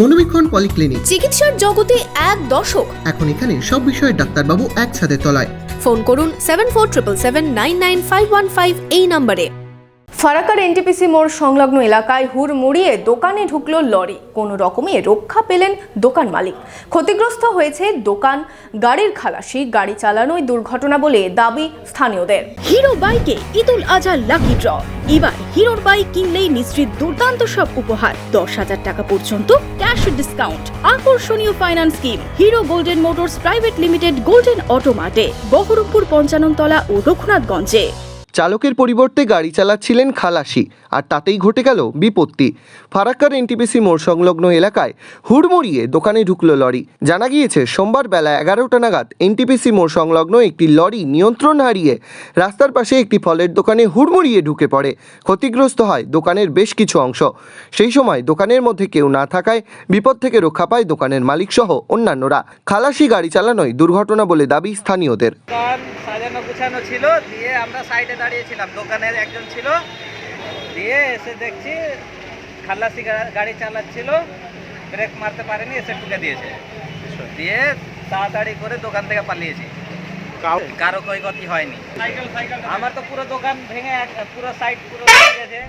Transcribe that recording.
মনোবীক্ষণ polyclinic, চিকিৎসার জগতে এক দশক। এখন এখানে সব বিষয়ে ডাক্তারবাবু একসাথে তলায়। ফোন করুন 7477999515 এই নম্বরে। ফারাক্কার এনটিপিসি মোড় সংলগ্ন এলাকায় হুড়মুড়িয়ে দোকানে ঢুকলো লরি। কোনো রকমে রক্ষা পেলেন দোকান মালিক। ক্ষতিগ্রস্ত হয়েছে দোকান, গাড়ির খালাসি। গাড়ি চালানোই দুর্ঘটনা বলে দাবি স্থানীয়দের। হিরো বাইকে ঈদুল আজহা লাকি ড্র। এবার হিরোর বাইক কিনলেই নিশ্চিত দুর্দান্ত সব উপহার। 10,000 টাকা পর্যন্ত ক্যাশ ডিসকাউন্ট, আকর্ষণীয় finance scheme. Hero Golden Motors private limited, Golden অটোমার্টে, বহরমপুর 55 তলা ও রঘুনাথগঞ্জে। চালকের পরিবর্তে গাড়ি চালাচ্ছিলেন খালাসি, আর তাতেই ঘটে গেল বিপত্তি। ফারাক্কার এনটিপিসি মোড় সংলগ্ন এলাকায় হুড়মুড়িয়ে দোকানে ঢুকলো লরি। জানা গিয়েছে সোমবার বেলা 11টা নাগাদ এনটিপিসি মোড় সংলগ্ন একটি লরি নিয়ন্ত্রণ হারিয়ে রাস্তার পাশে একটি ফলের দোকানে হুড়মুড়িয়ে ঢুকে পড়ে। ক্ষতিগ্রস্ত হয় দোকানের বেশ কিছু অংশ। সেই সময় দোকানের মধ্যে কেউ না থাকায় বিপদ থেকে রক্ষা পায় দোকানের মালিক সহ অন্যান্যরা। খালাসি গাড়ি চালানোই দুর্ঘটনা বলে দাবি স্থানীয়দের। সাজানো গুছানো ছিল, দিয়ে আমরা সাইডে দাঁড়িয়েছিলাম, দোকানের একজন ছিল, দিয়ে এসে দেখছি খালাসি গাড়ি চালাচ্ছিল, ব্রেক মারতে পারেনি, এসে ঠুকে দিয়েছে, দিয়ে তাড়াতাড়ি করে দোকান থেকে পালিয়েছি। কারো ক্ষয়ক্ষতি হয়নি। আমার তো পুরো দোকান ভেঙে পুরো সাইড পুরো ভেঙে গেছে।